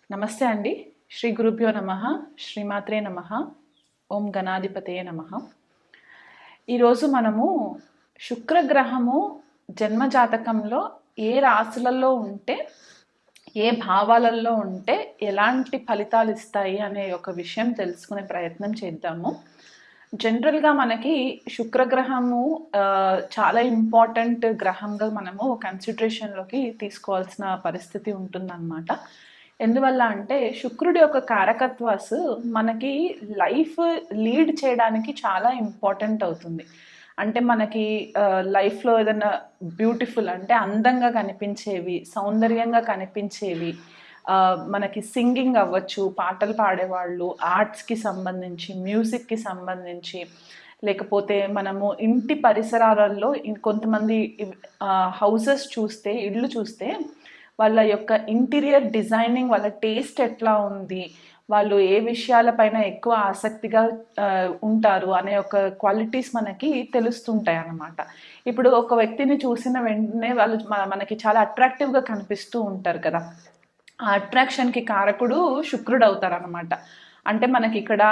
నమస్తే అండి. శ్రీ గురుభ్యో నమః. శ్రీమాత్రే నమః. ఓం గణాధిపతయే నమః. ఈరోజు మనము శుక్రగ్రహము జన్మజాతకంలో ఏ రాశులలో ఉంటే, ఏ భావాలలో ఉంటే ఎలాంటి ఫలితాలు ఇస్తాయి అనే ఒక విషయం తెలుసుకునే ప్రయత్నం చేద్దాము. జనరల్గా మనకి శుక్రగ్రహము చాలా ఇంపార్టెంట్ గ్రహంగా మనము కన్సిడరేషన్లోకి తీసుకోవాల్సిన పరిస్థితి ఉంటుందన్నమాట. ఎందువల్ల అంటే శుక్రుడి యొక్క కారకత్వాస్ మనకి లైఫ్ లీడ్ చేయడానికి చాలా ఇంపార్టెంట్ అవుతుంది. అంటే మనకి లైఫ్లో ఏదైనా బ్యూటిఫుల్ అంటే అందంగా కనిపించేవి, సౌందర్యంగా కనిపించేవి, మనకి సింగింగ్ అవ్వచ్చు, పాటలు పాడేవాళ్ళు, ఆర్ట్స్కి సంబంధించి, మ్యూజిక్కి సంబంధించి, లేకపోతే మనము ఇంటి పరిసరాలలో కొంతమంది హౌసెస్ చూస్తే, ఇళ్ళు చూస్తే వాళ్ళ యొక్క ఇంటీరియర్ డిజైనింగ్, వాళ్ళ టేస్ట్ ఎట్లా ఉంది, వాళ్ళు ఏ విషయాలపైన ఎక్కువ ఆసక్తిగా ఉంటారు అనే ఒక క్వాలిటీస్ మనకి తెలుస్తుంటాయి అన్నమాట. ఇప్పుడు ఒక వ్యక్తిని చూసిన వెంటనే వాళ్ళు మనకి చాలా అట్రాక్టివ్గా కనిపిస్తూ ఉంటారు కదా. ఆ అట్రాక్షన్కి కారకుడు శుక్రుడు అవుతారనమాట. అంటే మనకి ఇక్కడ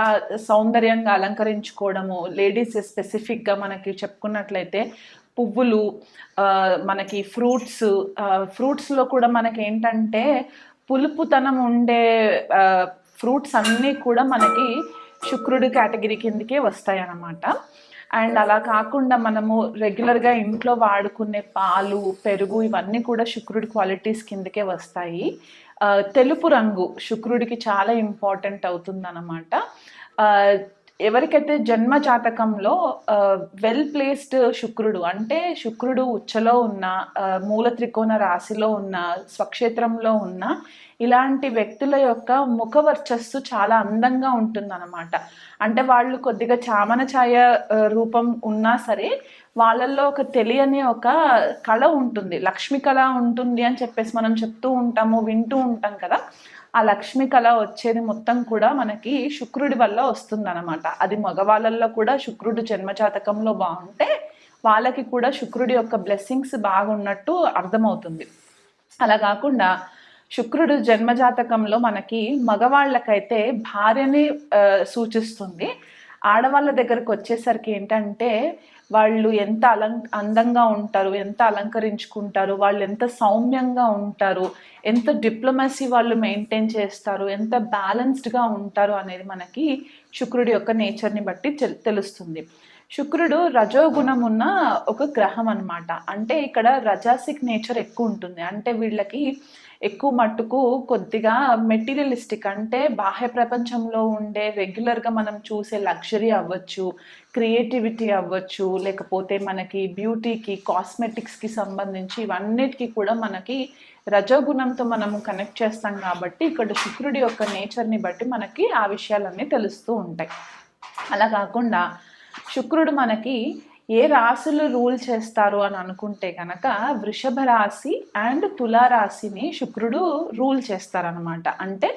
సౌందర్యంగా అలంకరించుకోవడము, లేడీస్ స్పెసిఫిక్గా మనకి చెప్పుకున్నట్లయితే పువ్వులు, మనకి ఫ్రూట్స్లో కూడా మనకి ఏంటంటే పులుపుతనం ఉండే ఫ్రూట్స్ అన్నీ కూడా మనకి శుక్రుడి కేటగిరీ కిందకే వస్తాయి అన్నమాట. అండ్ అలా కాకుండా మనము రెగ్యులర్గా ఇంట్లో వాడుకునే పాలు, పెరుగు ఇవన్నీ కూడా శుక్రుడి క్వాలిటీస్ కిందకే వస్తాయి. తెలుపు రంగు శుక్రుడికి చాలా ఇంపార్టెంట్ అవుతుందన్నమాట. ఎవరికైతే జన్మ జాతకంలో వెల్ ప్లేస్డ్ శుక్రుడు అంటే శుక్రుడు ఉచ్చలో ఉన్న, మూల త్రికోణ రాశిలో ఉన్న, స్వక్షేత్రంలో ఉన్న ఇలాంటి వ్యక్తుల యొక్క ముఖ వర్చస్సు చాలా అందంగా ఉంటుందన్నమాట. అంటే వాళ్ళు కొద్దిగా చామన ఛాయ రూపం ఉన్నా సరే వాళ్ళల్లో ఒక తెలియని ఒక కళ ఉంటుంది, లక్ష్మి కళ ఉంటుంది అని చెప్పేసి మనం చెప్తూ ఉంటాము, వింటూ ఉంటాం కదా. ఆ లక్ష్మి కళ వచ్చేది మొత్తం కూడా మనకి శుక్రుడి వల్ల వస్తుందన్నమాట. అది మగవాళ్ళల్లో కూడా శుక్రుడు జన్మజాతకంలో బాగుంటే వాళ్ళకి కూడా శుక్రుడి యొక్క బ్లెస్సింగ్స్ బాగున్నట్టు అర్థమవుతుంది. అలా కాకుండా శుక్రుడు జన్మజాతకంలో మనకి మగవాళ్ళకైతే భార్యని సూచిస్తుంది. ఆడవాళ్ళ దగ్గరకు వచ్చేసరికి ఏంటంటే వాళ్ళు ఎంత అందంగా ఉంటారు, ఎంత అలంకరించుకుంటారు, వాళ్ళు ఎంత సౌమ్యంగా ఉంటారు, ఎంత డిప్లొమసీ వాళ్ళు మెయింటైన్ చేస్తారు, ఎంత బ్యాలెన్స్డ్గా ఉంటారు అనేది మనకి శుక్రుడి యొక్క నేచర్ని బట్టి తెలుస్తుంది. శుక్రుడు రజోగుణం ఉన్న ఒక గ్రహం అన్నమాట. అంటే ఇక్కడ రజాసిక్ నేచర్ ఎక్కువ ఉంటుంది. అంటే వీళ్ళకి ఎక్కువ మట్టుకు కొద్దిగా మెటీరియలిస్టిక్ అంటే బాహ్య ప్రపంచంలో ఉండే రెగ్యులర్గా మనం చూసే లగ్జరీ అవ్వచ్చు, క్రియేటివిటీ అవ్వచ్చు, లేకపోతే మనకి బ్యూటీకి, కాస్మెటిక్స్కి సంబంధించి ఇవన్నిటికీ కూడా మనకి రజోగుణంతో మనము కనెక్ట్ చేస్తాం. కాబట్టి ఇక్కడ శుక్రుడి యొక్క నేచర్ని బట్టి మనకి ఆ విషయాలన్నీ తెలుస్తూ ఉంటాయి. అలా కాకుండా శుక్రుడు మనకి ఏ రాశులు రూల్ చేస్తారు అని అనుకుంటే కనుక వృషభ రాశి అండ్ తులారాశిని శుక్రుడు రూల్ చేస్తారనమాట. అంటే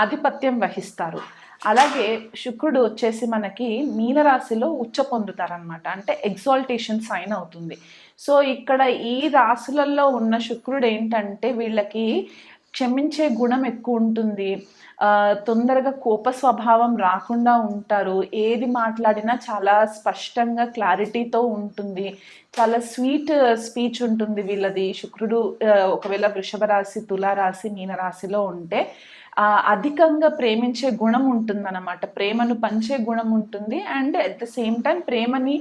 ఆధిపత్యం వహిస్తారు. అలాగే శుక్రుడు వచ్చేసి మనకి మీనరాశిలో ఉచ్చ పొందుతారనమాట. అంటే ఎగ్జాల్టేషన్ సైన్ అవుతుంది. సో ఇక్కడ ఈ రాశులలో ఉన్న శుక్రుడు ఏంటంటే వీళ్ళకి క్షమించే గుణం ఎక్కువ ఉంటుంది, తొందరగా కోప స్వభావం రాకుండా ఉంటారు, ఏది మాట్లాడినా చాలా స్పష్టంగా క్లారిటీతో ఉంటుంది, చాలా స్వీట్ స్పీచ్ ఉంటుంది వీళ్ళది. శుక్రుడు ఒకవేళ వృషభ రాశి, తులారాశి, మీనరాశిలో ఉంటే అధికంగా ప్రేమించే గుణం ఉంటుందన్నమాట. ప్రేమను పంచే గుణం ఉంటుంది and at the same time ప్రేమని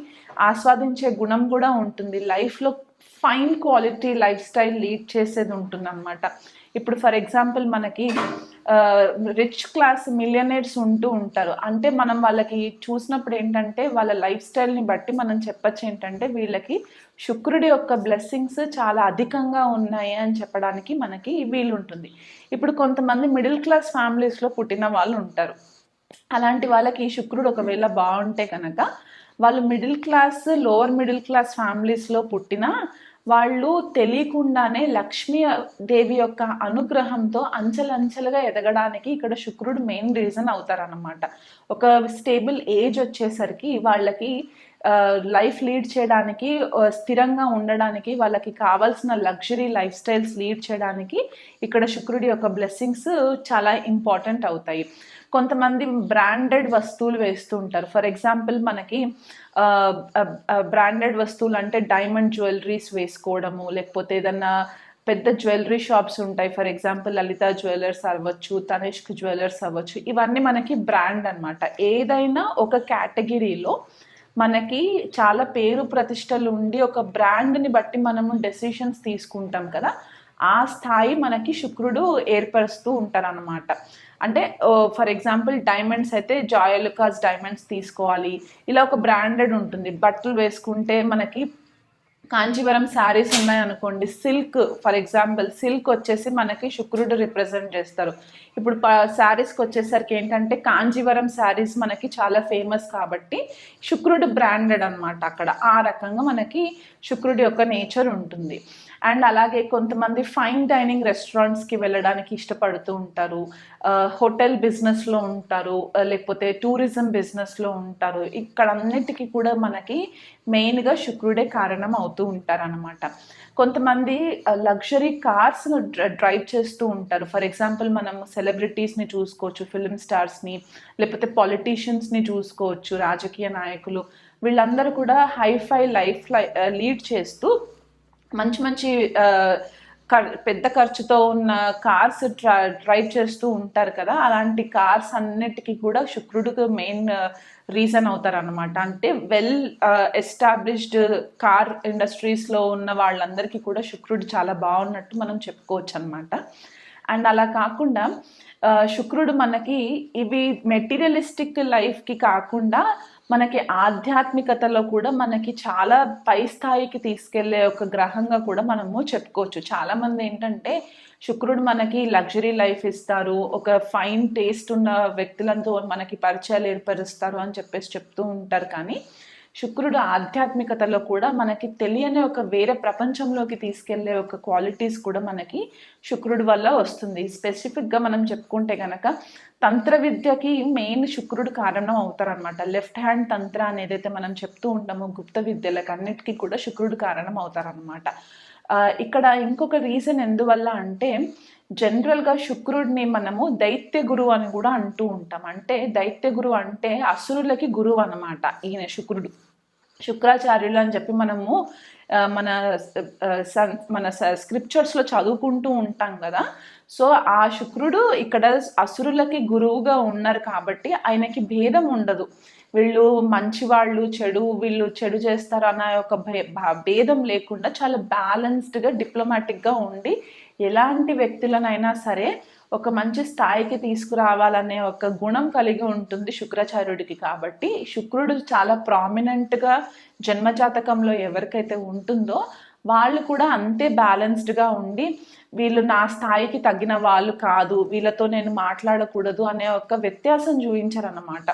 ఆస్వాదించే గుణం కూడా ఉంటుంది. లైఫ్లో fine quality life style lead చేసేది ఉంటుందన్నమాట. ఇప్పుడు ఫర్ ఎగ్జాంపుల్ మనకి రిచ్ క్లాస్ మిలియనర్స్ ఉంటూ ఉంటారు. అంటే మనం వాళ్ళకి చూసినప్పుడు ఏంటంటే వాళ్ళ లైఫ్ స్టైల్ని బట్టి మనం చెప్పచ్చు ఏంటంటే వీళ్ళకి శుక్రుడి యొక్క బ్లెస్సింగ్స్ చాలా అధికంగా ఉన్నాయి అని చెప్పడానికి మనకి వీలు ఉంటుంది. ఇప్పుడు కొంతమంది మిడిల్ క్లాస్ ఫ్యామిలీస్లో పుట్టిన వాళ్ళు ఉంటారు. అలాంటి వాళ్ళకి శుక్రుడు ఒకవేళ బాగుంటే కనుక వాళ్ళు middle class, lower middle class ఫ్యామిలీస్లో పుట్టినా వాళ్ళు తెలియకుండానే లక్ష్మీదేవి యొక్క అనుగ్రహంతో అంచెలంచెలుగా ఎదగడానికి ఇక్కడ శుక్రుడు మెయిన్ రీజన్ అవుతారన్నమాట. ఒక స్టేబుల్ ఏజ్ వచ్చేసరికి వాళ్ళకి లైఫ్ లీడ్ చేయడానికి, స్థిరంగా ఉండడానికి, వాళ్ళకి కావాల్సిన లగ్జరీ లైఫ్ స్టైల్స్ లీడ్ చేయడానికి ఇక్కడ శుక్రుడి యొక్క బ్లెస్సింగ్స్ చాలా ఇంపార్టెంట్ అవుతాయి. కొంతమంది బ్రాండెడ్ వస్తువులు వేస్తూ ఉంటారు. ఫర్ ఎగ్జాంపుల్ మనకి బ్రాండెడ్ వస్తువులు అంటే డైమండ్ జ్యువెలరీస్ వేసుకోవడము, లేకపోతే ఏదన్నా పెద్ద జ్యువెలరీ షాప్స్ ఉంటాయి. ఫర్ ఎగ్జాంపుల్ లలిత జ్యువెలర్స్ అవ్వచ్చు, తనిష్క్ జ్యువెలర్స్ అవ్వచ్చు. ఇవన్నీ మనకి బ్రాండ్ అనమాట. ఏదైనా ఒక కేటగిరీలో మనకి చాలా పేరు ప్రతిష్టలు ఉండి ఒక బ్రాండ్ని బట్టి మనము డెసిషన్స్ తీసుకుంటాం కదా, ఆ స్థాయి మనకి శుక్రుడు ఏర్పరుస్తూ ఉంటారనమాట. అంటే ఫర్ ఎగ్జాంపుల్ డైమండ్స్ అయితే జాయలుకాస్ డైమండ్స్ తీసుకోవాలి, ఇలా ఒక బ్రాండెడ్ ఉంటుంది. బట్టలు వేసుకుంటే మనకి కాంచీవరం శారీస్ ఉన్నాయనుకోండి, సిల్క్ ఫర్ ఎగ్జాంపుల్, సిల్క్ వచ్చేసి మనకి శుక్రుడు రిప్రజెంట్ చేస్తారు. ఇప్పుడు శారీస్కి వచ్చేసరికి ఏంటంటే కాంచీవరం శారీస్ మనకి చాలా ఫేమస్ కాబట్టి శుక్రుడు బ్రాండెడ్ అనమాట. అక్కడ ఆ రకంగా మనకి శుక్రుడి యొక్క నేచర్ ఉంటుంది. అండ్ అలాగే కొంతమంది ఫైన్ డైనింగ్ రెస్టారెంట్స్కి వెళ్ళడానికి ఇష్టపడుతూ ఉంటారు, హోటల్ బిజినెస్లో ఉంటారు, లేకపోతే టూరిజం బిజినెస్లో ఉంటారు. ఇక్కడ అన్నిటికీ కూడా మనకి మెయిన్గా శుక్రుడే కారణం అవుతూ ఉంటారనమాట. కొంతమంది లగ్జరీ కార్స్ డ్రైవ్ చేస్తూ ఉంటారు. ఫర్ ఎగ్జాంపుల్ మనం సెలబ్రిటీస్ని చూసుకోవచ్చు, ఫిల్మ్ స్టార్స్ని, లేకపోతే పొలిటీషియన్స్ని చూసుకోవచ్చు, రాజకీయ నాయకులు. వీళ్ళందరూ కూడా హైఫై లైఫ్ లీడ్ చేస్తూ మంచి మంచి పెద్ద ఖర్చుతో ఉన్న కార్స్ డ్రైవ్ చేస్తూ ఉంటారు కదా. అలాంటి కార్స్ అన్నిటికీ కూడా శుక్రుడికి మెయిన్ రీజన్ అవుతారనమాట. అంటే వెల్ ఎస్టాబ్లిష్డ్ కార్ ఇండస్ట్రీస్లో ఉన్న వాళ్ళందరికీ కూడా శుక్రుడు చాలా బాగున్నట్టు మనం చెప్పుకోవచ్చు అనమాట. అండ్ అలా కాకుండా శుక్రుడు మనకి ఇవి మెటీరియలిస్టిక్ లైఫ్కి కాకుండా మనకి ఆధ్యాత్మికతలో కూడా మనకి చాలా పై స్థాయికి తీసుకెళ్లే ఒక గ్రహంగా కూడా మనము చెప్పుకోవచ్చు. చాలామంది ఏంటంటే శుక్రుడు మనకి లగ్జరీ లైఫ్ ఇస్తారు, ఒక ఫైన్ టేస్ట్ ఉన్న వ్యక్తులతో మనకి పరిచయాలు ఏర్పరుస్తారు అని చెప్పేసి చెప్తూ ఉంటారు. కానీ శుక్రుడు ఆధ్యాత్మికతలో కూడా మనకి తెలియని ఒక వేరే ప్రపంచంలోకి తీసుకెళ్లే ఒక క్వాలిటీస్ కూడా మనకి శుక్రుడి వల్ల వస్తుంది. స్పెసిఫిక్గా మనం చెప్పుకుంటే కనుక తంత్ర విద్యకి మెయిన్ శుక్రుడు కారణం అవుతారనమాట. లెఫ్ట్ హ్యాండ్ తంత్ర అనేదైతే మనం చెప్తూ ఉంటామో గుప్త విద్యలకు అన్నిటికీ కూడా శుక్రుడు కారణం అవుతారనమాట. ఇక్కడ ఇంకొక రీజన్ ఎందువల్ల అంటే జనరల్గా శుక్రుడిని మనము దైత్య గురువు అని కూడా అంటూ ఉంటాం. అంటే దైత్య గురువు అంటే అసురులకి గురువు అనమాట ఈయన శుక్రుడు. శుక్రాచార్యులు అని చెప్పి మనము మన స్క్రిప్చర్స్లో చదువుకుంటూ ఉంటాం కదా. సో ఆ శుక్రుడు ఇక్కడ అసురులకి గురువుగా ఉన్నారు కాబట్టి ఆయనకి భేదం ఉండదు. వీళ్ళు మంచివాళ్ళు, వీళ్ళు చెడు చేస్తారు అన్న ఒక భేదం లేకుండా చాలా బ్యాలెన్స్డ్గా డిప్లొమాటిక్గా ఉండి ఎలాంటి వ్యక్తులనైనా సరే ఒక మంచి స్థాయికి తీసుకురావాలనే ఒక గుణం కలిగి ఉంటుంది శుక్రాచార్యుడికి. కాబట్టి శుక్రుడు చాలా ప్రామినెంట్గా జన్మజాతకంలో ఎవరికైతే ఉంటుందో వాళ్ళు కూడా అంతే బ్యాలెన్స్డ్గా ఉండి వీళ్ళు నా స్థాయికి తగ్గిన వాళ్ళు కాదు, వీళ్ళతో నేను మాట్లాడకూడదు అనే ఒక వ్యత్యాసం చూపించారన్నమాట.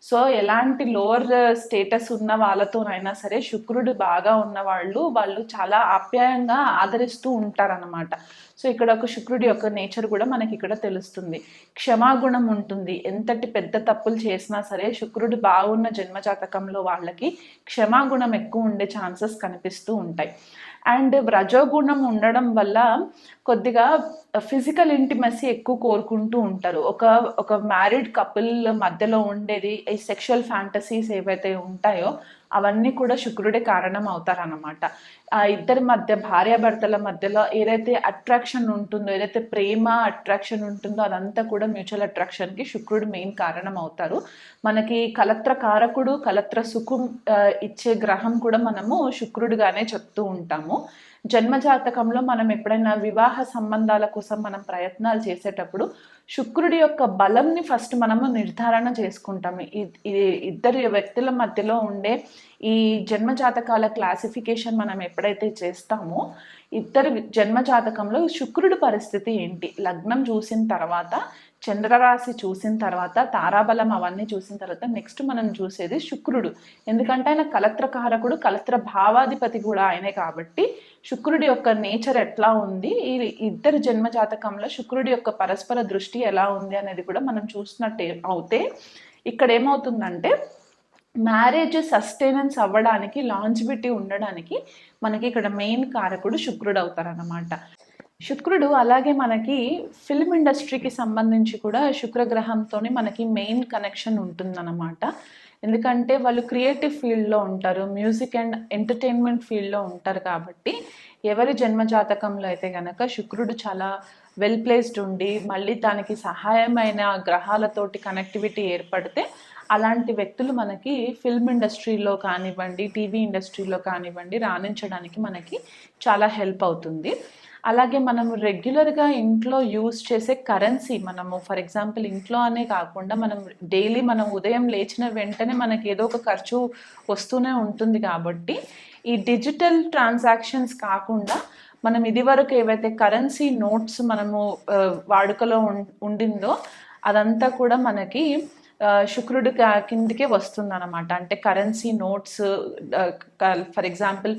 సో ఎలాంటి లోవర్ స్టేటస్ ఉన్న వాళ్ళతోనైనా సరే శుక్రుడు బాగా ఉన్న వాళ్ళు చాలా ఆప్యాయంగా ఆదరిస్తూ ఉంటారన్నమాట. సో ఇక్కడ ఒక శుక్రుడి యొక్క నేచర్ కూడా మనకి ఇక్కడ తెలుస్తుంది. క్షమాగుణం ఉంటుంది. ఎంతటి పెద్ద తప్పులు చేసినా సరే శుక్రుడు బాగున్న జన్మజాతకంలో వాళ్ళకి క్షమాగుణం ఎక్కువ ఉండే ఛాన్సెస్ కనిపిస్తూ ఉంటాయి. అండ్ రజోగుణం ఉండడం వల్ల కొద్దిగా ఫిజికల్ ఇంటిమసీ ఎక్కువ కోరుకుంటూ ఉంటారు. ఒక మ్యారీడ్ కపుల్ మధ్యలో ఉండేది ఈ సెక్షువల్ ఫ్యాంటసీస్ ఏవైతే ఉంటాయో అవన్నీ కూడా శుక్రుడే కారణం అవుతారన్నమాట. ఆ ఇద్దరి మధ్య భార్యాభర్తల మధ్యలో ఏదైతే అట్రాక్షన్ ఉంటుందో, ఏదైతే ప్రేమ అట్రాక్షన్ ఉంటుందో అదంతా కూడా మ్యూచువల్ అట్రాక్షన్కి శుక్రుడు మెయిన్ కారణం అవుతారు. మనకి కలత్ర కారకుడు, కలత్ర సుఖం ఇచ్చే గ్రహం కూడా మనము శుక్రుడుగానే చెప్తూ ఉంటాము. జన్మజాతకంలో మనం ఎప్పుడైనా వివాహ సంబంధాల కోసం మనం ప్రయత్నాలు చేసేటప్పుడు శుక్రుడి యొక్క బలంని ఫస్ట్ మనము నిర్ధారణ చేసుకుంటాము. ఇద్దరు వ్యక్తుల మధ్యలో ఉండే ఈ జన్మజాతకాల క్లాసిఫికేషన్ మనం ఎప్పుడైతే చేస్తామో ఇద్దరు జన్మజాతకంలో శుక్రుడి పరిస్థితి ఏంటి, లగ్నం చూసిన తర్వాత, చంద్రరాశి చూసిన తర్వాత, తారాబలం అవన్నీ చూసిన తర్వాత నెక్స్ట్ మనం చూసేది శుక్రుడు. ఎందుకంటే ఆయన కలత్రకారకుడు, కలత్ర భావాధిపతి కూడా ఆయనే. కాబట్టి శుక్రుడి యొక్క నేచర్ ఎట్లా ఉంది, ఈ ఇద్దరు జన్మజాతకంలో శుక్రుడి యొక్క పరస్పర దృష్టి ఎలా ఉంది అనేది కూడా మనం చూసినట్టే అవుతే ఇక్కడ ఏమవుతుందంటే మ్యారేజ్ సస్టైనెన్స్ అవ్వడానికి, లాంజివిటీ ఉండడానికి మనకి ఇక్కడ మెయిన్ కారకుడు శుక్రుడు అవుతారన్నమాట. శుక్రుడు అలాగే మనకి ఫిల్మ్ ఇండస్ట్రీకి సంబంధించి కూడా శుక్రగ్రహంతోనే మనకి మెయిన్ కనెక్షన్ ఉంటుందన్నమాట. ఎందుకంటే వాళ్ళు క్రియేటివ్ ఫీల్డ్లో ఉంటారు, మ్యూజిక్ అండ్ ఎంటర్టైన్మెంట్ ఫీల్డ్లో ఉంటారు. కాబట్టి ఎవరి జన్మజాతకంలో అయితే కనుక శుక్రుడు చాలా వెల్ ప్లేస్డ్ ఉండి మళ్ళీ దానికి సహాయమైన గ్రహాలతోటి కనెక్టివిటీ ఏర్పడితే అలాంటి వ్యక్తులు మనకి ఫిల్మ్ ఇండస్ట్రీలో కానివ్వండి, టీవీ ఇండస్ట్రీలో కానివ్వండి రాణించడానికి మనకి చాలా హెల్ప్ అవుతుంది. అలాగే మనము రెగ్యులర్గా ఇంట్లో యూజ్ చేసే కరెన్సీ, మనము ఫర్ ఎగ్జాంపుల్ ఇంట్లో అనే కాకుండా మనం డైలీ మనం ఉదయం లేచిన వెంటనే మనకి ఏదో ఒక ఖర్చు వస్తూనే ఉంటుంది. కాబట్టి ఈ డిజిటల్ ట్రాన్సాక్షన్స్ కాకుండా మనం ఇదివరకు ఏవైతే కరెన్సీ నోట్స్ మనము వాడుకలో ఉండిందో అదంతా కూడా మనకి శుక్రుడి కిందకే వస్తుంది అనమాట. అంటే కరెన్సీ నోట్స్ ఫర్ ఎగ్జాంపుల్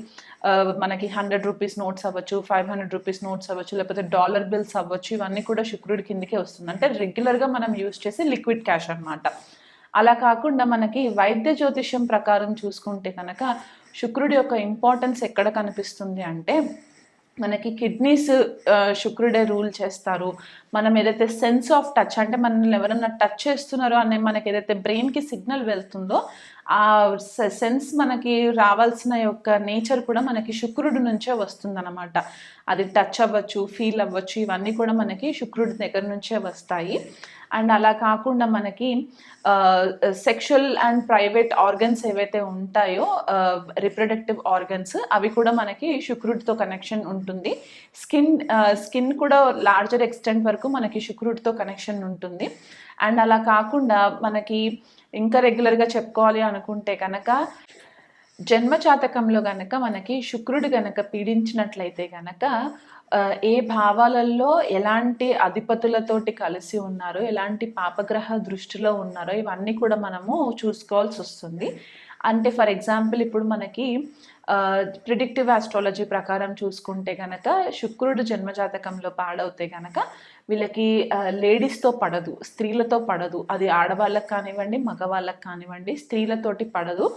మనకి 100 రూపీస్ నోట్స్ అవ్వచ్చు, 500 రూపీస్ నోట్స్ అవ్వచ్చు, లేకపోతే డాలర్ బిల్స్ అవ్వచ్చు, ఇవన్నీ కూడా శుక్రుడి కిందకే వస్తుంది. అంటే రెగ్యులర్గా మనం యూజ్ చేసే లిక్విడ్ క్యాష్ అనమాట. అలా కాకుండా మనకి వైద్య జ్యోతిష్యం ప్రకారం చూసుకుంటే కనుక శుక్రుడి యొక్క ఇంపార్టెన్స్ ఎక్కడ కనిపిస్తుంది అంటే మనకి కిడ్నీస్ శుక్రుడే రూల్ చేస్తారు. మనం ఏదైతే సెన్స్ ఆఫ్ టచ్, అంటే మనల్ని ఎవరన్నా టచ్ చేస్తున్నారో అనే మనకి ఏదైతే బ్రెయిన్కి సిగ్నల్ వెళ్తుందో ఆ సెన్స్ మనకి రావాల్సిన యొక్క నేచర్ కూడా మనకి శుక్రుడి నుంచే వస్తుందన్నమాట. అది టచ్ అవ్వచ్చు, ఫీల్ అవ్వచ్చు, ఇవన్నీ కూడా మనకి శుక్రుడి దగ్గర నుంచే వస్తాయి. అండ్ అలా కాకుండా మనకి సెక్షువల్ అండ్ ప్రైవేట్ ఆర్గన్స్ ఏవైతే ఉంటాయో, రిప్రొడక్టివ్ ఆర్గన్స్, అవి కూడా మనకి శుక్రుడితో కనెక్షన్ ఉంటుంది. స్కిన్ కూడా లార్జర్ ఎక్స్టెంట్ వరకు మనకి శుక్రుడితో కనెక్షన్ ఉంటుంది. అండ్ అలా కాకుండా మనకి ఇంకా రెగ్యులర్గా చెప్పుకోవాలి అనుకుంటే కనుక జన్మజాతకంలో గనక మనకి శుక్రుడు గనక పీడించినట్లయితే గనక ఏ భావాలలో ఎలాంటి అధిపతులతోటి కలిసి ఉన్నారో, ఎలాంటి పాపగ్రహ దృష్టిలో ఉన్నారో ఇవన్నీ కూడా మనము చూసుకోవాల్సి వస్తుంది. అంటే ఫర్ ఎగ్జాంపుల్ ఇప్పుడు మనకి ప్రిడిక్టివ్ ఆస్ట్రాలజీ ప్రకారం చూసుకుంటే కనుక శుక్రుడు జన్మజాతకంలో పాడవుతే కనుక వీళ్ళకి లేడీస్తో పడదు, స్త్రీలతో పడదు. అది ఆడవాళ్ళకి కానివ్వండి, మగవాళ్ళకి కానివ్వండి, స్త్రీలతోటి పడదు.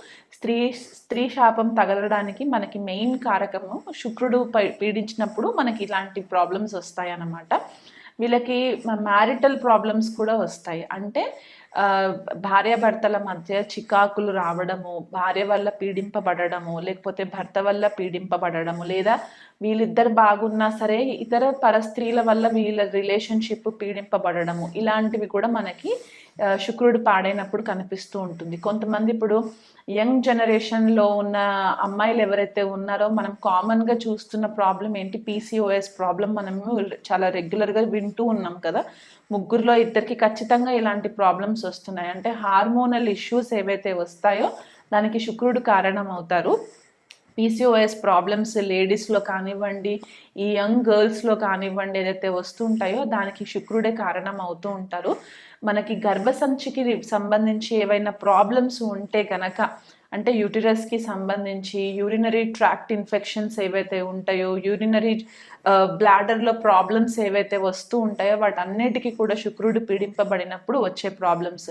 స్త్రీ శాపం తగలడానికి మనకి మెయిన్ కారకము శుక్రుడు పీడించినప్పుడు మనకి ఇలాంటి ప్రాబ్లమ్స్ వస్తాయి అన్నమాట. వీళ్ళకి మ్యారిటల్ ప్రాబ్లమ్స్ కూడా వస్తాయి. అంటే భార్యాభర్తల మధ్య చికాకులు రావడము, భార్య వల్ల పీడింపబడము, లేకపోతే భర్త వల్ల పీడింపబడము, లేదా వీళ్ళిద్దరు బాగున్నా సరే ఇతర పరస్త్రీల వల్ల వీళ్ళ రిలేషన్షిప్ పీడింపబడము, ఇలాంటివి కూడా మనకి శుక్రుడు పాడైనప్పుడు కనిపిస్తూ ఉంటుంది. కొంతమంది ఇప్పుడు యంగ్ జనరేషన్లో ఉన్న అమ్మాయిలు ఎవరైతే ఉన్నారో మనం కామన్గా చూస్తున్న ప్రాబ్లం ఏంటి, పీసీఓఎస్ ప్రాబ్లం మనము చాలా రెగ్యులర్గా వింటూ ఉన్నాం కదా. ముగ్గురులో ఇద్దరికి ఖచ్చితంగా ఇలాంటి ప్రాబ్లమ్స్ వస్తున్నాయి. అంటే హార్మోనల్ ఇష్యూస్ ఏవైతే వస్తాయో దానికి శుక్రుడు కారణం అవుతారు. పీసీఓఎస్ ప్రాబ్లమ్స్ లేడీస్లో కానివ్వండి, ఈ యంగ్ గర్ల్స్లో కానివ్వండి, ఏదైతే వస్తుంటాయో దానికి శుక్రుడే కారణం అవుతూ ఉంటారు. మనకి గర్భసంచికి సంబంధించి ఏవైనా ప్రాబ్లమ్స్ ఉంటే కనుక, అంటే యూటిరస్కి సంబంధించి యూరినరీ ట్రాక్ట్ ఇన్ఫెక్షన్స్ ఏవైతే ఉంటాయో, యూరినరీ బ్లాడర్లో ప్రాబ్లమ్స్ ఏవైతే వస్తూ ఉంటాయో వాటన్నిటికీ కూడా శుక్రుడు పీడింపబడినప్పుడు వచ్చే ప్రాబ్లమ్స్.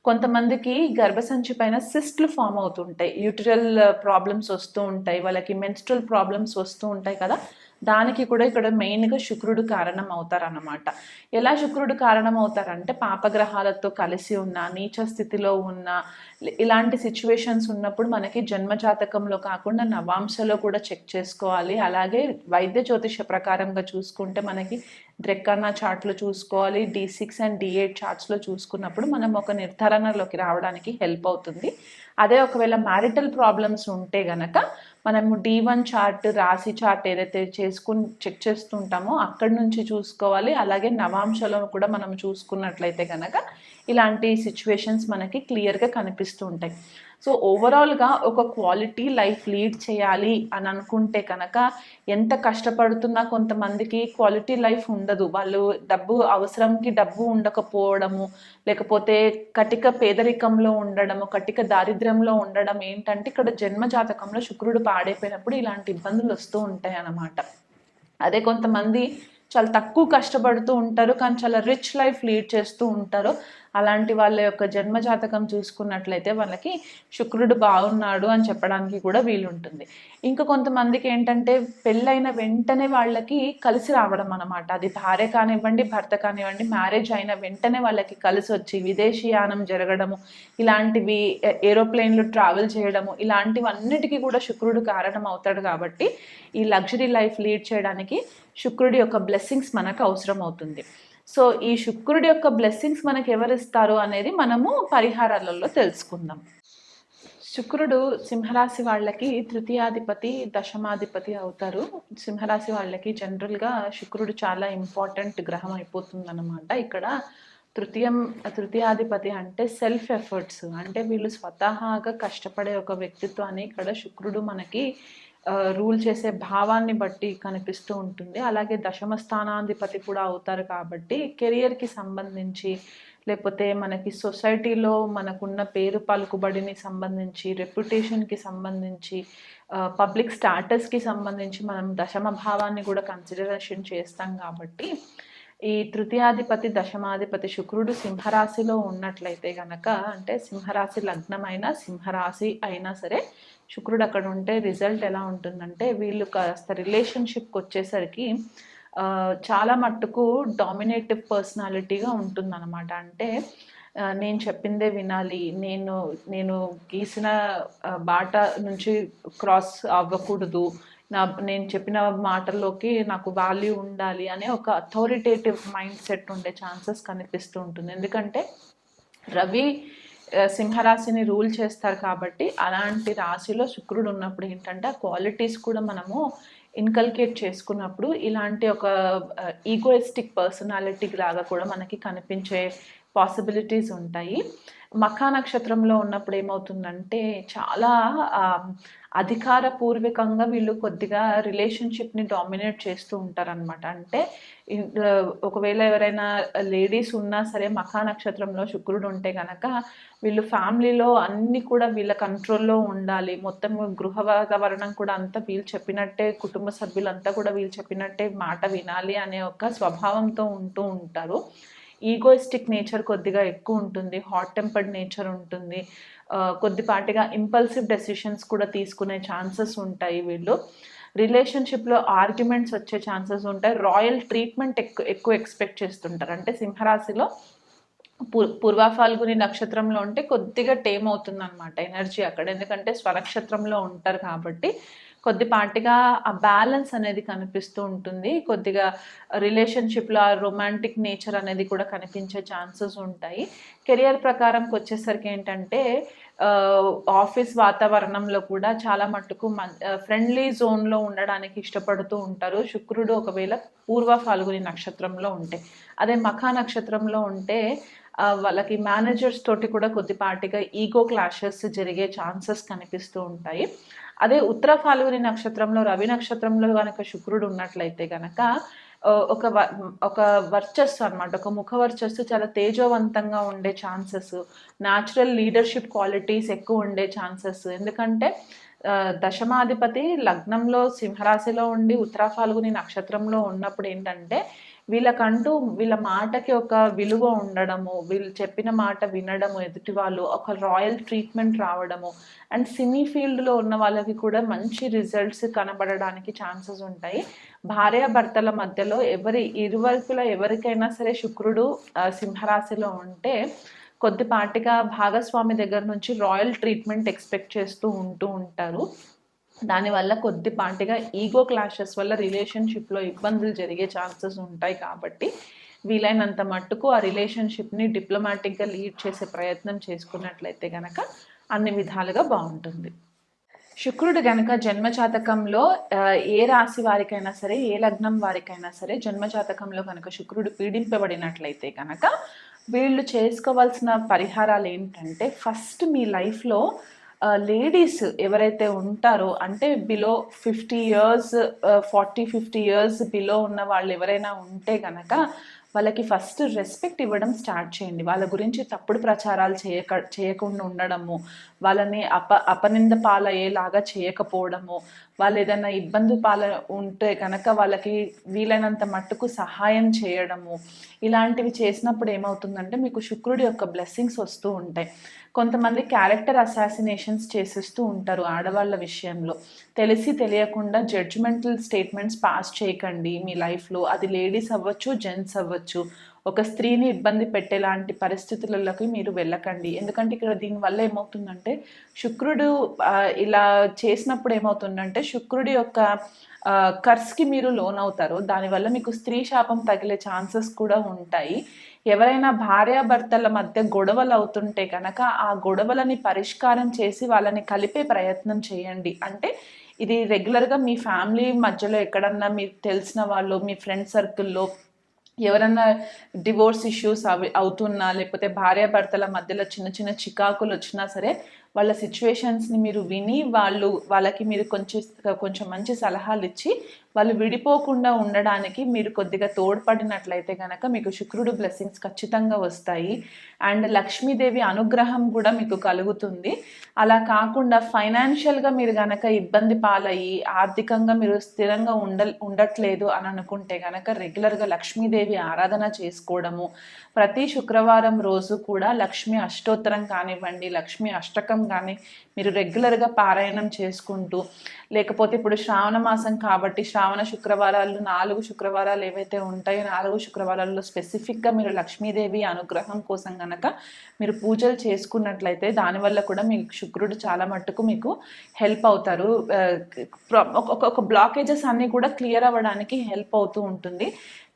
కొంతమందికి గర్భసంచి పైన సిస్ట్లు ఫామ్ అవుతుంటాయి, యూటిరల్ ప్రాబ్లమ్స్ వస్తూ ఉంటాయి, వాళ్ళకి మెన్స్ట్రల్ ప్రాబ్లమ్స్ వస్తూ ఉంటాయి కదా. దానికి కూడా ఇక్కడ మెయిన్గా శుక్రుడు కారణం అవుతారన్నమాట. ఎలా శుక్రుడు కారణం అవుతారంటే పాపగ్రహాలతో కలిసి ఉన్న, నీచ స్థితిలో ఉన్న ఇలాంటి సిచ్యువేషన్స్ ఉన్నప్పుడు మనకి జన్మజాతకంలో కాకుండా నవాంశలో కూడా చెక్ చేసుకోవాలి. అలాగే వైద్య జ్యోతిష ప్రకారంగా చూసుకుంటే మనకి ద్రెక్కన్నా చార్ట్లో చూసుకోవాలి, D6 అండ్ D8 చార్ట్స్లో చూసుకున్నప్పుడు మనం ఒక నిర్ధారణలోకి రావడానికి హెల్ప్ అవుతుంది. అదే ఒకవేళ మ్యారిటల్ ప్రాబ్లమ్స్ ఉంటే గనక మనము D1 చార్ట్, రాశి చార్ట్ ఏదైతే చెక్ చేస్తుంటామో అక్కడి నుంచి చూసుకోవాలి. అలాగే నవాంశలో కూడా మనం చూసుకున్నట్లయితే కనుక ఇలాంటి సిచ్యువేషన్స్ మనకి క్లియర్గా కనిపిస్తూ ఉంటాయి. సో ఓవరాల్గా ఒక క్వాలిటీ లైఫ్ లీడ్ చేయాలి అని అనుకుంటే కనుక ఎంత కష్టపడుతున్నా కొంతమందికి క్వాలిటీ లైఫ్ ఉండదు. వాళ్ళు అవసరంకి డబ్బు ఉండకపోవడము, లేకపోతే కటిక పేదరికంలో ఉండడము, కటిక దారిద్ర్యంలో ఉండడం ఏంటంటే ఇక్కడ జన్మజాతకంలో శుక్రుడు పాడైపోయినప్పుడు ఇలాంటి ఇబ్బందులు వస్తూ ఉంటాయి అన్నమాట. అదే కొంతమంది చాలా తక్కువ కష్టపడుతూ ఉంటారు, కానీ చాలా రిచ్ లైఫ్ లీడ్ చేస్తూ ఉంటారు. అలాంటి వాళ్ళ యొక్క జన్మ జాతకం చూసుకున్నట్లయితే వాళ్ళకి శుక్రుడు బాగున్నాడు అని చెప్పడానికి కూడా వీలుంటుంది. ఇంకా కొంతమందికి ఏంటంటే పెళ్ళైన వెంటనే వాళ్ళకి కలిసి రావడం అన్నమాట. అది భార్య కానివ్వండి, భర్త కానివ్వండి, మ్యారేజ్ అయిన వెంటనే వాళ్ళకి కలిసి వచ్చి విదేశీయానం జరగడము, ఇలాంటివి ఏరోప్లేన్లు ట్రావెల్ చేయడము, ఇలాంటివన్నిటికీ కూడా శుక్రుడు కారణం అవుతాడు. కాబట్టి ఈ లగ్జరీ లైఫ్ లీడ్ చేయడానికి శుక్రుడి యొక్క బ్లెస్సింగ్స్ మనకు అవసరం అవుతుంది. సో ఈ శుక్రుడి యొక్క బ్లెస్సింగ్స్ మనకు ఎవరిస్తారు అనేది మనము పరిహారాలలో తెలుసుకుందాం. శుక్రుడు సింహరాశి వాళ్ళకి తృతీయాధిపతి, దశమాధిపతి అవుతారు. సింహరాశి వాళ్ళకి జనరల్గా శుక్రుడు చాలా ఇంపార్టెంట్ గ్రహం అయిపోతుందన్నమాట. ఇక్కడ తృతీయాధిపతి అంటే సెల్ఫ్ ఎఫర్ట్స్, అంటే వీళ్ళు స్వతహాగా కష్టపడే ఒక వ్యక్తిత్వాన్ని ఇక్కడ శుక్రుడు మనకి రూల్ చేసే భావాన్ని బట్టి కనిపిస్తూ ఉంటుంది. అలాగే దశమ స్థానాధిపతి కూడా అవుతారు కాబట్టి కెరియర్కి సంబంధించి, లేకపోతే మనకి సొసైటీలో మనకున్న పేరు పలుకుబడిని సంబంధించి, రెప్యుటేషన్కి సంబంధించి, పబ్లిక్ స్టాటస్కి సంబంధించి మనం దశమ భావాన్ని కూడా కన్సిడరేషన్ చేస్తాం. కాబట్టి ఈ తృతీయాధిపతి దశమాధిపతి శుక్రుడు సింహరాశిలో ఉన్నట్లయితే కనుక, అంటే సింహరాశి లగ్నమైనా సింహరాశి అయినా సరే శుక్రుడు అక్కడ ఉంటే రిజల్ట్ ఎలా ఉంటుందంటే, వీళ్ళు కాస్త రిలేషన్షిప్కి వచ్చేసరికి చాలా మట్టుకు డామినేటివ్ పర్సనాలిటీగా ఉంటుందన్నమాట. అంటే నేను చెప్పిందే వినాలి, నేను గీసిన బాట నుంచి క్రాస్ అవ్వకూడదు, నేను చెప్పిన మాటల్లోకి నాకు వాల్యూ ఉండాలి అనే ఒక అథారిటేటివ్ మైండ్ సెట్ ఉండే ఛాన్సెస్ కనిపిస్తూ ఉంటుంది. ఎందుకంటే రవి సింహరాశిని రూల్ చేస్తారు కాబట్టి అలాంటి రాశిలో శుక్రుడు ఉన్నప్పుడు ఏంటంటే ఆ క్వాలిటీస్ కూడా మనము ఇన్కల్కేట్ చేసుకున్నప్పుడు ఇలాంటి ఒక ఈగోయిస్టిక్ పర్సనాలిటీ లాగా కూడా మనకి కనిపించే పాసిబిలిటీస్ ఉంటాయి. మఖా నక్షత్రంలో ఉన్నప్పుడు ఏమవుతుందంటే చాలా అధికారపూర్వకంగా వీళ్ళు కొద్దిగా రిలేషన్షిప్ని డామినేట్ చేస్తూ ఉంటారనమాట. అంటే ఒకవేళ ఎవరైనా లేడీస్ ఉన్నా సరే మఖా నక్షత్రంలో శుక్రుడు ఉంటే కనుక వీళ్ళు ఫ్యామిలీలో అన్నీ కూడా వీళ్ళ కంట్రోల్లో ఉండాలి, మొత్తం గృహ వాతావరణం కూడా అంతా వీళ్ళు చెప్పినట్టే, కుటుంబ సభ్యులంతా కూడా వీళ్ళు చెప్పినట్టే మాట వినాలి అనే ఒక స్వభావంతో ఉంటూ ఉంటారు. ఈగోయిస్టిక్ నేచర్ కొద్దిగా ఎక్కువ ఉంటుంది, హాట్ టెంపర్డ్ నేచర్ ఉంటుంది, కొద్దిపాటిగా ఇంపల్సివ్ డెసిషన్స్ కూడా తీసుకునే ఛాన్సెస్ ఉంటాయి. వీళ్ళు రిలేషన్షిప్లో ఆర్గ్యుమెంట్స్ వచ్చే ఛాన్సెస్ ఉంటాయి. రాయల్ ట్రీట్మెంట్ ఎక్కువ ఎక్స్పెక్ట్ చేస్తుంటారు. అంటే సింహరాశిలో పూర్వ ఫాల్గుని నక్షత్రంలో ఉంటే కొద్దిగా టేమ్ అవుతుంది అనమాట ఎనర్జీ అక్కడ, ఎందుకంటే స్వనక్షత్రంలో ఉంటారు కాబట్టి కొద్దిపాటిగా ఆ బ్యాలెన్స్ అనేది కనిపిస్తూ ఉంటుంది. కొద్దిగా రిలేషన్షిప్లో ఆ రొమాంటిక్ నేచర్ అనేది కూడా కనిపించే ఛాన్సెస్ ఉంటాయి. కెరియర్ ప్రకారంకి వచ్చేసరికి ఏంటంటే ఆఫీస్ వాతావరణంలో కూడా చాలా మట్టుకు ఫ్రెండ్లీ జోన్లో ఉండడానికి ఇష్టపడుతూ ఉంటారు శుక్రుడు ఒకవేళ పూర్వ ఫాల్గుని నక్షత్రంలో ఉంటే. అదే మఖా నక్షత్రంలో ఉంటే వాళ్ళకి మేనేజర్స్ తోటి కూడా కొద్దిపాటిగా ఈగో క్లాషెస్ జరిగే ఛాన్సెస్ కనిపిస్తూ ఉంటాయి. అదే ఉత్తర ఫాల్గుని నక్షత్రంలో రవి నక్షత్రంలో కనుక శుక్రుడు ఉన్నట్లయితే కనుక ఒక వర్చస్సు అనమాట, ఒక ముఖ వర్చస్సు చాలా తేజోవంతంగా ఉండే ఛాన్సెస్, న్యాచురల్ లీడర్షిప్ క్వాలిటీస్ ఎక్కువ ఉండే ఛాన్సెస్. ఎందుకంటే దశమాధిపతి లగ్నంలో సింహరాశిలో ఉండి ఉత్తర ఫాల్గుని నక్షత్రంలో ఉన్నప్పుడు ఏంటంటే వీళ్ళకంటూ వీళ్ళ మాటకి ఒక విలువ ఉండడము, వీళ్ళు చెప్పిన మాట వినడము, ఎదుటి వాళ్ళు ఒక రాయల్ ట్రీట్మెంట్ రావడము, అండ్ సినీ ఫీల్డ్లో ఉన్న వాళ్ళకి కూడా మంచి రిజల్ట్స్ కనబడడానికి ఛాన్సెస్ ఉంటాయి. భార్యాభర్తల మధ్యలో ఇరువైపులా ఎవరికైనా సరే శుక్రుడు సింహరాశిలో ఉంటే కొద్దిపాటిగా భాగస్వామి దగ్గర నుంచి రాయల్ ట్రీట్మెంట్ ఎక్స్పెక్ట్ చేస్తూ ఉంటారు. దానివల్ల కొద్దిపాటిగా ఈగో క్లాషెస్ వల్ల రిలేషన్షిప్లో ఇబ్బందులు జరిగే ఛాన్సెస్ ఉంటాయి. కాబట్టి వీలైనంత మట్టుకు ఆ రిలేషన్షిప్ని డిప్లొమాటిక్గా లీడ్ చేసే ప్రయత్నం చేసుకున్నట్లయితే కనుక అన్ని విధాలుగా బాగుంటుంది. శుక్రుడు కనుక జన్మజాతకంలో ఏ రాశి వారికైనా సరే, ఏ లగ్నం వారికైనా సరే జన్మజాతకంలో కనుక శుక్రుడు పీడింపబడినట్లయితే కనుక వీళ్ళు చేసుకోవాల్సిన పరిహారాలు ఏంటంటే, ఫస్ట్ మీ లైఫ్లో లేడీస్ ఎవరైతే ఉంటారో, అంటే బిలో 50 years 40-50 years బిలో ఉన్న వాళ్ళు ఎవరైనా ఉంటే కనుక వాళ్ళకి ఫస్ట్ రెస్పెక్ట్ ఇవ్వడం స్టార్ట్ చేయండి. వాళ్ళ గురించి తప్పుడు ప్రచారాలు చేయకుండా ఉండడము, వాళ్ళని అపనింద పాలయ్యేలాగా చేయకపోవడము, వాళ్ళు ఏదైనా ఇబ్బంది ఉంటే కనుక వాళ్ళకి వీలైనంత మట్టుకు సహాయం చేయడము, ఇలాంటివి చేసినప్పుడు ఏమవుతుందంటే మీకు శుక్రుడి యొక్క బ్లెస్సింగ్స్ వస్తూ ఉంటాయి. కొంతమంది క్యారెక్టర్ అసాసినేషన్స్ చేసేస్తూ ఉంటారు ఆడవాళ్ళ విషయంలో. తెలిసి తెలియకుండా జడ్జిమెంటల్ స్టేట్మెంట్స్ పాస్ చేయకండి మీ లైఫ్లో. అది లేడీస్ అవ్వచ్చు, జెంట్స్ అవ్వచ్చు. ఒక స్త్రీని ఇబ్బంది పెట్టేలాంటి పరిస్థితులలోకి మీరు వెళ్ళకండి. ఎందుకంటే ఇక్కడ దీనివల్ల ఏమవుతుందంటే శుక్రుడు ఇలా చేసినప్పుడు ఏమవుతుందంటే శుక్రుడి యొక్క కర్స్కి మీరు లోన్ అవుతారు. దానివల్ల మీకు స్త్రీ శాపం తగిలే ఛాన్సెస్ కూడా ఉంటాయి. ఎవరైనా భార్యాభర్తల మధ్య గొడవలు అవుతుంటే కనుక ఆ గొడవలని పరిష్కారం చేసి వాళ్ళని కలిపే ప్రయత్నం చేయండి. అంటే ఇది రెగ్యులర్గా మీ ఫ్యామిలీ మధ్యలో ఎక్కడన్నా మీకు తెలిసిన వాళ్ళు, మీ ఫ్రెండ్ సర్కిల్లో ఎవరన్నా డివోర్స్ ఇష్యూస్ అవుతున్నా, లేకపోతే భార్యాభర్తల మధ్యలో చిన్న చిన్న చికాకులు వచ్చినా సరే వాళ్ళ సిచ్యువేషన్స్ని మీరు విని వాళ్ళకి మీరు కొంచెం మంచి సలహాలు ఇచ్చి వాళ్ళు విడిపోకుండా ఉండడానికి మీరు కొద్దిగా తోడ్పడినట్లయితే కనుక మీకు శుక్రుడు బ్లెస్సింగ్స్ ఖచ్చితంగా వస్తాయి. అండ్ లక్ష్మీదేవి అనుగ్రహం కూడా మీకు కలుగుతుంది. అలా కాకుండా ఫైనాన్షియల్గా మీరు కనుక ఇబ్బంది పాలయ్యి ఆర్థికంగా మీరు స్థిరంగా ఉండట్లేదు అని అనుకుంటే కనుక రెగ్యులర్గా లక్ష్మీదేవి ఆరాధన చేసుకోవడము, ప్రతి శుక్రవారం రోజు కూడా లక్ష్మీ అష్టోత్తరం కానివ్వండి, లక్ష్మీ అష్టకం కానీ మీరు రెగ్యులర్గా పారాయణం చేసుకుంటూ, లేకపోతే ఇప్పుడు శ్రావణ మాసం కాబట్టి శ్రావణ శుక్రవారాలు 4 శుక్రవారాలు ఏవైతే ఉంటాయో 4 శుక్రవారాల్లో స్పెసిఫిక్గా మీరు లక్ష్మీదేవి అనుగ్రహం కోసం కనుక మీరు పూజలు చేసుకున్నట్లయితే దానివల్ల కూడా మీకు శుక్రుడు చాలా మట్టుకు మీకు హెల్ప్ అవుతారు. ఒక బ్లాకేజెస్ అన్నీ కూడా క్లియర్ అవ్వడానికి హెల్ప్ అవుతూ ఉంటుంది.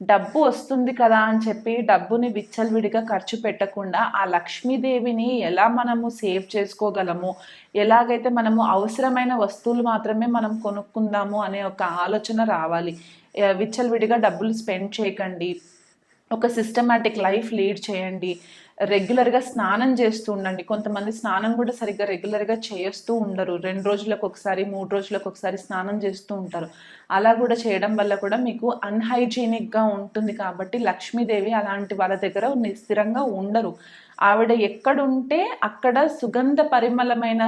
డబ్బు వస్తుంది కదా అని చెప్పి డబ్బుని విచ్చలవిడిగా ఖర్చు పెట్టకుండా ఆ లక్ష్మీదేవిని ఎలా మనము సేవ్ చేసుకోగలము, ఎలాగైతే మనము అవసరమైన వస్తువులు మాత్రమే మనం కొనుక్కుందాము అనే ఒక ఆలోచన రావాలి. విచ్చలవిడిగా డబ్బులు స్పెండ్ చేయకండి. ఒక సిస్టమాటిక్ లైఫ్ లీడ్ చేయండి. రెగ్యులర్గా స్నానం చేస్తూ ఉండండి. కొంతమంది స్నానం కూడా సరిగ్గా రెగ్యులర్గా చేస్తూ ఉండరు. 2 రోజులకు ఒకసారి 3 రోజులకు ఒకసారి స్నానం చేస్తూ ఉంటారు. అలా కూడా చేయడం వల్ల కూడా మీకు అన్హైజీనిక్గా ఉంటుంది. కాబట్టి లక్ష్మీదేవి అలాంటి వాళ్ళ దగ్గర స్థిరంగా ఉండరు. ఆవిడ ఎక్కడుంటే అక్కడ సుగంధ పరిమళమైన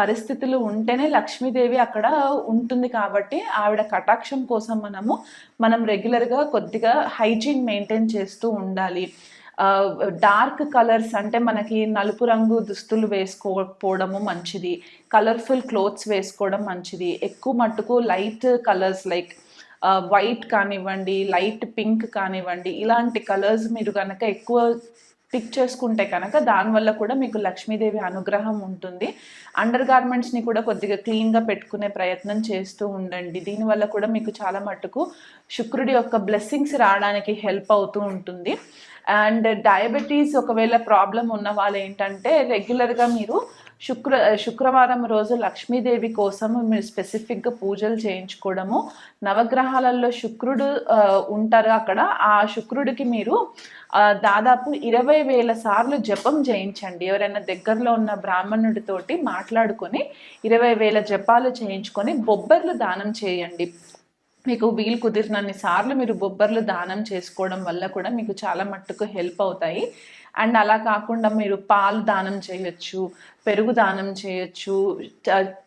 పరిస్థితులు ఉంటేనే లక్ష్మీదేవి అక్కడ ఉంటుంది. కాబట్టి ఆవిడ కటాక్షం కోసం మనం రెగ్యులర్గా కొద్దిగా హైజీన్ మెయింటైన్ చేస్తూ ఉండాలి. డార్క్ కలర్స్ అంటే మనకి నలుపు రంగు దుస్తులు వేసుకోకపోవడము మంచిది. కలర్ఫుల్ క్లోత్స్ వేసుకోవడం మంచిది. ఎక్కువ మట్టుకు లైట్ కలర్స్ లైక్ వైట్ కానివ్వండి, లైట్ పింక్ కానివ్వండి, ఇలాంటి కలర్స్ మీరు కనుక ఎక్కువ పిక్ చేసుకుంటే కనుక దానివల్ల కూడా మీకు లక్ష్మీదేవి అనుగ్రహం ఉంటుంది. అండర్ గార్మెంట్స్ని కూడా కొద్దిగా క్లీన్గా పెట్టుకునే ప్రయత్నం చేస్తూ ఉండండి. దీనివల్ల కూడా మీకు చాలా మట్టుకు శుక్రుడి యొక్క బ్లెస్సింగ్స్ రావడానికి హెల్ప్ అవుతూ ఉంటుంది. అండ్ డయాబెటీస్ ఒకవేళ ప్రాబ్లం ఉన్న వాళ్ళు ఏంటంటే రెగ్యులర్గా మీరు శుక్రవారం రోజు లక్ష్మీదేవి కోసం మీరు స్పెసిఫిక్గా పూజలు చేయించుకోవడము, నవగ్రహాలలో శుక్రుడు ఉంటారు అక్కడ, ఆ శుక్రుడికి మీరు దాదాపు 20,000 సార్లు జపం చేయించండి. ఎవరైనా దగ్గరలో ఉన్న బ్రాహ్మణుడితోటి మాట్లాడుకొని 20,000 జపాలు చేయించుకొని బొబ్బర్లు దానం చేయండి. మీకు వీలు కుదిరినన్ని సార్లు మీరు బొబ్బర్లు దానం చేసుకోవడం వల్ల కూడా మీకు చాలా మట్టుకు హెల్ప్ అవుతాయి. అండ్ అలా కాకుండా మీరు పాలు దానం చేయొచ్చు, పెరుగు దానం చేయొచ్చు,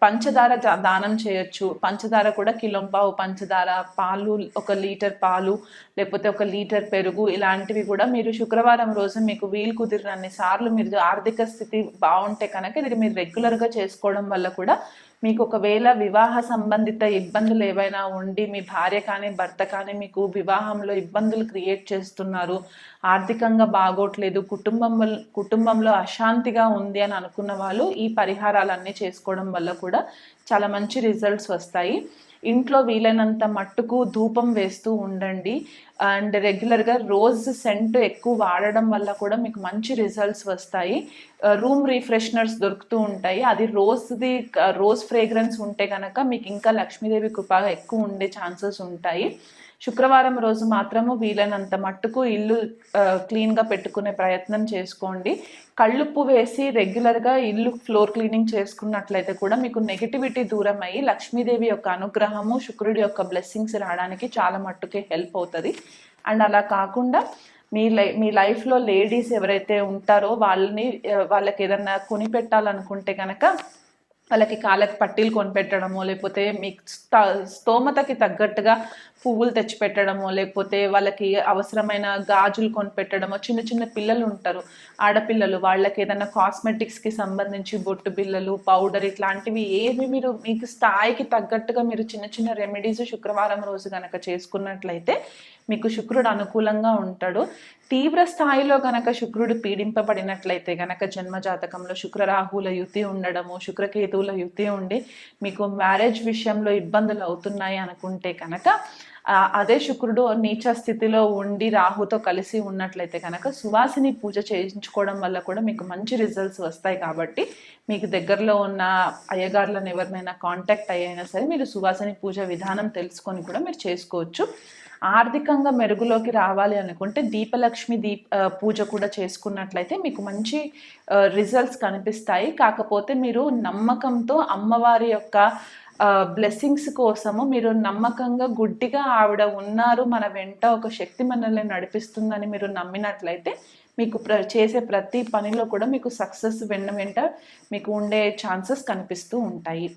పంచదార దానం చేయొచ్చు. పంచదార కూడా 1.5 కిలో పంచదార, పాలు 1 లీటర్ పాలు, లేకపోతే 1 లీటర్ పెరుగు, ఇలాంటివి కూడా మీరు శుక్రవారం రోజు మీకు వీలు కుదిరినన్ని సార్లు మీరు ఆర్థిక స్థితి బాగుంటే కనుక ఇది మీరు రెగ్యులర్గా చేసుకోవడం వల్ల కూడా మీకు ఒకవేళ వివాహ సంబంధిత ఇబ్బందులు ఏవైనా ఉండి మీ భార్య కానీ భర్త కానీ మీకు వివాహంలో ఇబ్బందులు క్రియేట్ చేస్తున్నారు, ఆర్థికంగా బాగోట్లేదు, కుటుంబంలో అశాంతిగా ఉంది అని అనుకున్న వాళ్ళు ఈ పరిహారాలన్నీ చేసుకోవడం వల్ల కూడా చాలా మంచి రిజల్ట్స్ వస్తాయి. ఇంట్లో వీలైనంత మట్టుకు ధూపం వేస్తూ ఉండండి. అండ్ రెగ్యులర్గా రోజ్ సెంట్ ఎక్కువ వాడడం వల్ల కూడా మీకు మంచి రిజల్ట్స్ వస్తాయి. రూమ్ రిఫ్రెషనర్స్ దొరుకుతూ ఉంటాయి. అది రోజ్ ఫ్రేగ్రెన్స్ ఉంటే కనుక మీకు ఇంకా లక్ష్మీదేవి కృపగా ఎక్కువ ఉండే ఛాన్సెస్ ఉంటాయి. శుక్రవారం రోజు మాత్రము వీలైనంత మట్టుకు ఇల్లు క్లీన్గా పెట్టుకునే ప్రయత్నం చేసుకోండి. కళ్ళుప్పు వేసి రెగ్యులర్గా ఇల్లు ఫ్లోర్ క్లీనింగ్ చేసుకున్నట్లయితే కూడా మీకు నెగిటివిటీ దూరం అయ్యి లక్ష్మీదేవి యొక్క అనుగ్రహము, శుక్రుడి యొక్క బ్లెస్సింగ్స్ రావడానికి చాలా మట్టుకే హెల్ప్ అవుతుంది. అండ్ అలా కాకుండా మీ లైఫ్లో లేడీస్ ఎవరైతే ఉంటారో వాళ్ళకి ఏదన్నా కొని పెట్టాలనుకుంటే కనుక వాళ్ళకి కాళ్ళకి పట్టీలు కొనిపెట్టడమో, లేకపోతే మీకు స్తోమతకి తగ్గట్టుగా పువ్వులు తెచ్చిపెట్టడమో, లేకపోతే వాళ్ళకి అవసరమైన గాజులు కొనిపెట్టడమో, చిన్న చిన్న పిల్లలు ఉంటారు ఆడపిల్లలు, వాళ్ళకి ఏదైనా కాస్మెటిక్స్కి సంబంధించి బొట్టు బిళ్ళలు, పౌడర్ ఇట్లాంటివి ఏవి మీకు స్థాయికి తగ్గట్టుగా మీరు చిన్న చిన్న రెమెడీస్ శుక్రవారం రోజు కనుక చేసుకున్నట్లయితే మీకు శుక్రుడు అనుకూలంగా ఉంటాడు. తీవ్ర స్థాయిలో గనక శుక్రుడు పీడింపబడినట్లయితే గనక జన్మజాతకంలో శుక్రరాహుల యుతి ఉండడము, శుక్రకేతువుల యుతి ఉండి మీకు మ్యారేజ్ విషయంలో ఇబ్బందులు అవుతున్నాయి అనుకుంటే కనుక అదే శుక్రుడు నీచ స్థితిలో ఉండి రాహుతో కలిసి ఉన్నట్లయితే కనుక సువాసిని పూజ చేయించుకోవడం వల్ల కూడా మీకు మంచి రిజల్ట్స్ వస్తాయి. కాబట్టి మీకు దగ్గరలో ఉన్న అయ్యగారులను ఎవరినైనా కాంటాక్ట్ అయ్యైనా సరే మీరు సువాసిని పూజ విధానం తెలుసుకొని కూడా మీరు చేసుకోవచ్చు. ఆర్థికంగా మెరుగులోకి రావాలి అనుకుంటే దీపలక్ష్మి పూజ కూడా చేసుకున్నట్లయితే మీకు మంచి రిజల్ట్స్ కనిపిస్తాయి. కాకపోతే మీరు నమ్మకంతో అమ్మవారి యొక్క బ్లెస్సింగ్స్ కోసము మీరు నమ్మకంగా గుడ్డిగా ఆవిడ ఉన్నారు, మన వెంట ఒక శక్తి మనల్ని నడిపిస్తుందని మీరు నమ్మినట్లయితే మీకు చేసే ప్రతి పనిలో కూడా మీకు సక్సెస్ వెంట మీకు ఉండే ఛాన్సెస్ కనిపిస్తూ ఉంటాయి.